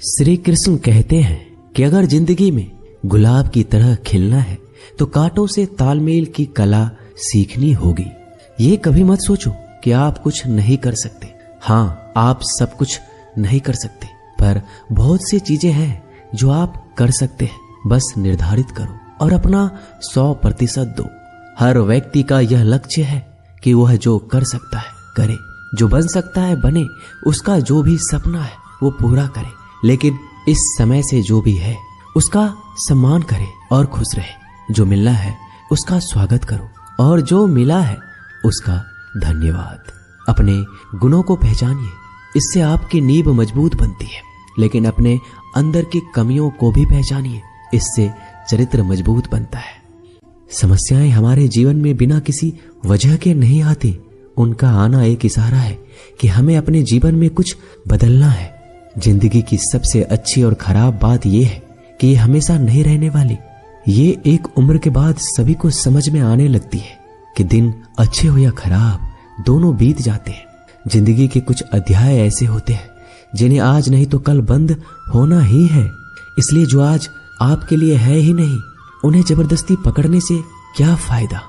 श्री कृष्ण कहते हैं कि अगर जिंदगी में गुलाब की तरह खिलना है तो कांटों से तालमेल की कला सीखनी होगी। ये कभी मत सोचो कि आप कुछ नहीं कर सकते। हाँ, आप सब कुछ नहीं कर सकते, पर बहुत सी चीजें हैं जो आप कर सकते हैं। बस निर्धारित करो और अपना 100% दो। हर व्यक्ति का यह लक्ष्य है कि वह जो कर सकता है करे, जो बन सकता है बने, उसका जो भी सपना है वो पूरा करे। लेकिन इस समय से जो भी है उसका सम्मान करे और खुश रहे। जो मिलना है उसका स्वागत करो और जो मिला है उसका धन्यवाद। अपने गुणों को पहचानिए, इससे आपकी नींव मजबूत बनती है। लेकिन अपने अंदर की कमियों को भी पहचानिए, इससे चरित्र मजबूत बनता है। समस्याएं हमारे जीवन में बिना किसी वजह के नहीं आती। उनका आना एक इशारा है कि हमें अपने जीवन में कुछ बदलना है। जिंदगी की सबसे अच्छी और खराब बात यह है कि ये हमेशा नहीं रहने वाली। ये एक उम्र के बाद सभी को समझ में आने लगती है कि दिन अच्छे हो या खराब दोनों बीत जाते हैं। जिंदगी के कुछ अध्याय ऐसे होते हैं जिन्हें आज नहीं तो कल बंद होना ही है। इसलिए जो आज आपके लिए है ही नहीं, उन्हें जबरदस्ती पकड़ने से क्या फायदा।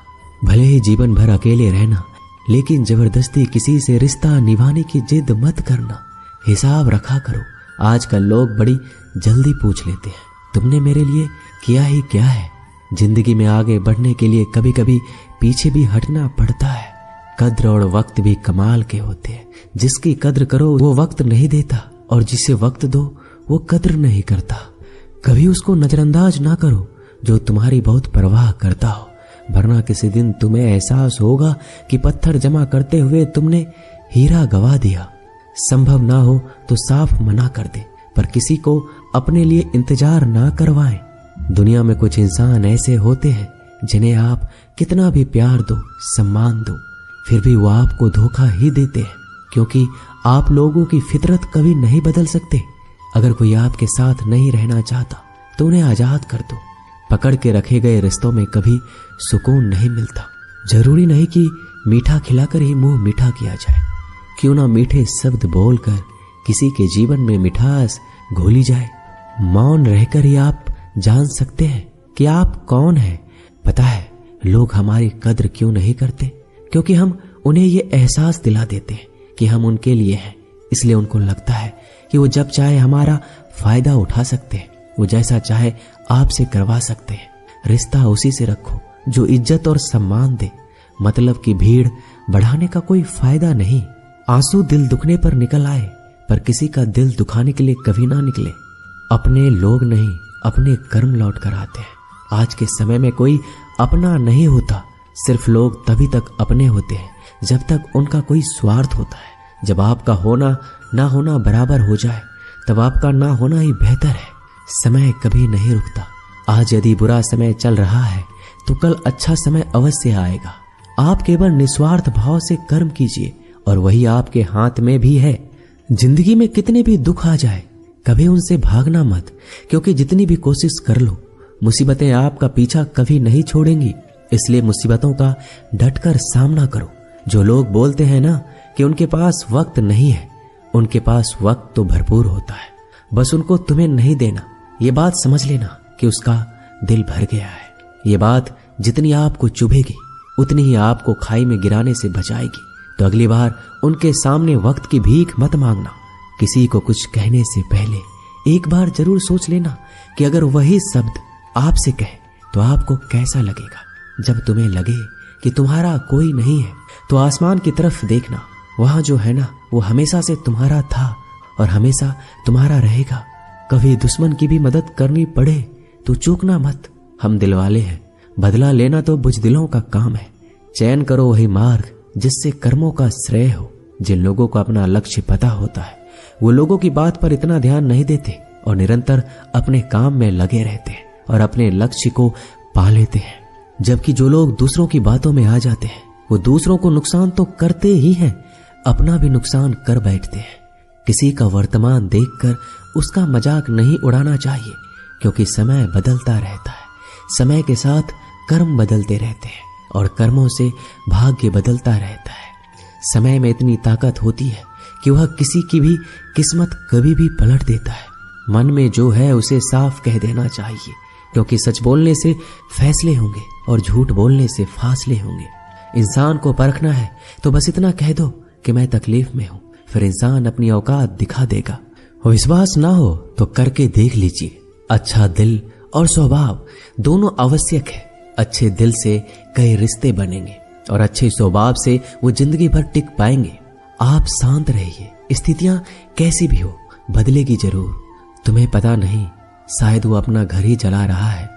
भले ही जीवन भर अकेले रहना, लेकिन जबरदस्ती किसी से रिश्ता निभाने की जिद मत करना। हिसाब रखा करो। आजकल लोग बड़ी जल्दी पूछ लेते हैं, तुमने मेरे लिए किया ही क्या है। जिंदगी में आगे बढ़ने के लिए कभी कभी पीछे भी हटना पड़ता है। कद्र और वक्त भी कमाल के होते हैं। जिसकी कद्र करो वो वक्त नहीं देता, और जिसे वक्त दो वो कद्र नहीं करता। कभी उसको नजरअंदाज ना करो जो तुम्हारी बहुत परवाह करता हो, वरना किसी दिन तुम्हें एहसास होगा कि पत्थर जमा करते हुए तुमने हीरा गवा दिया। संभव ना हो तो साफ मना कर दे, पर किसी को अपने लिए इंतजार ना करवाएं। दुनिया में कुछ इंसान ऐसे होते हैं जिन्हें आप कितना भी प्यार दो, सम्मान दो, फिर भी वो आपको धोखा ही देते हैं, क्योंकि आप लोगों की फितरत कभी नहीं बदल सकते। अगर कोई आपके साथ नहीं रहना चाहता तो उन्हें आजाद कर दो। पकड़ के रखे गए रिश्तों में कभी सुकून नहीं मिलता। जरूरी नहीं कि मीठा खिलाकर ही मुंह मीठा किया जाए। क्यों ना मीठे शब्द बोलकर किसी के जीवन में मिठास घोली जाए। मौन रहकर ही आप जान सकते हैं कि आप कौन हैं। पता है लोग हमारी कद्र क्यों नहीं करते? क्योंकि हम उन्हें ये एहसास दिला देते हैं कि हम उनके लिए हैं। इसलिए उनको लगता है कि वो जब चाहे हमारा फायदा उठा सकते हैं, वो जैसा चाहे आपसे करवा सकते हैं। रिश्ता उसी से रखो जो इज्जत और सम्मान दे। मतलब की भीड़ बढ़ाने का कोई फायदा नहीं। आंसू दिल दुखने पर निकल आए, पर किसी का दिल दुखाने के लिए कभी ना निकले। अपने लोग नहीं, अपने कर्म लौट कर आते हैं। आज के समय में कोई अपना नहीं होता। सिर्फ लोग तभी तक अपने होते हैं जब तक उनका कोई स्वार्थ होता है। जब आपका होना ना होना बराबर हो जाए तब आपका ना होना ही बेहतर है। समय कभी नहीं रुकता। आज यदि बुरा समय चल रहा है तो कल अच्छा समय अवश्य आएगा। आप केवल निस्वार्थ भाव से कर्म कीजिए और वही आपके हाथ में भी है। जिंदगी में कितने भी दुख आ जाए कभी उनसे भागना मत, क्योंकि जितनी भी कोशिश कर लो मुसीबतें आपका पीछा कभी नहीं छोड़ेंगी। इसलिए मुसीबतों का डटकर सामना करो। जो लोग बोलते हैं ना कि उनके पास वक्त नहीं है, उनके पास वक्त तो भरपूर होता है, बस उनको तुम्हें नहीं देना। ये बात समझ लेना कि उसका दिल भर गया है। ये बात जितनी आपको चुभेगी उतनी ही आपको खाई में गिराने से बचाएगी। तो अगली बार उनके सामने वक्त की भीख मत मांगना। किसी को कुछ कहने से पहले एक बार जरूर सोच लेना कि अगर वही शब्द आपसे कहे तो आपको कैसा लगेगा। जब तुम्हें लगे कि तुम्हारा कोई नहीं है तो आसमान की तरफ देखना। वहां जो है ना वो हमेशा से तुम्हारा था और हमेशा तुम्हारा रहेगा। कभी दुश्मन की भी मदद करनी पड़े तो चूकना मत। हम दिलवाले हैं, बदला लेना तो बुजदिलों का काम है। चयन करो वही मार्ग जिससे कर्मों का श्रेय हो। जिन लोगों को अपना लक्ष्य पता होता है वो लोगों की बात पर इतना ध्यान नहीं देते और निरंतर अपने काम में लगे रहते हैं और अपने लक्ष्य को पा लेते हैं। जबकि जो लोग दूसरों की बातों में आ जाते हैं वो दूसरों को नुकसान तो करते ही हैं, अपना भी नुकसान कर बैठते हैं। किसी का वर्तमान देखकर उसका मजाक नहीं उड़ाना चाहिए, क्योंकि समय बदलता रहता है। समय के साथ कर्म बदलते रहते हैं और कर्मों से भाग्य बदलता रहता है। समय में इतनी ताकत होती है कि वह किसी की भी किस्मत कभी भी पलट देता है। मन में जो है उसे साफ कह देना चाहिए, क्योंकि सच बोलने से फैसले होंगे और झूठ बोलने से फासले होंगे। इंसान को परखना है तो बस इतना कह दो कि मैं तकलीफ में हूं, फिर इंसान अपनी औकात दिखा देगा। विश्वास ना हो तो करके देख लीजिए। अच्छा दिल और स्वभाव दोनों आवश्यक है। अच्छे दिल से कई रिश्ते बनेंगे और अच्छे स्वभाव से वो जिंदगी भर टिक पाएंगे। आप शांत रहिए, स्थितियां कैसी भी हो बदलेगी जरूर। तुम्हें पता नहीं, शायद वो अपना घर ही जला रहा है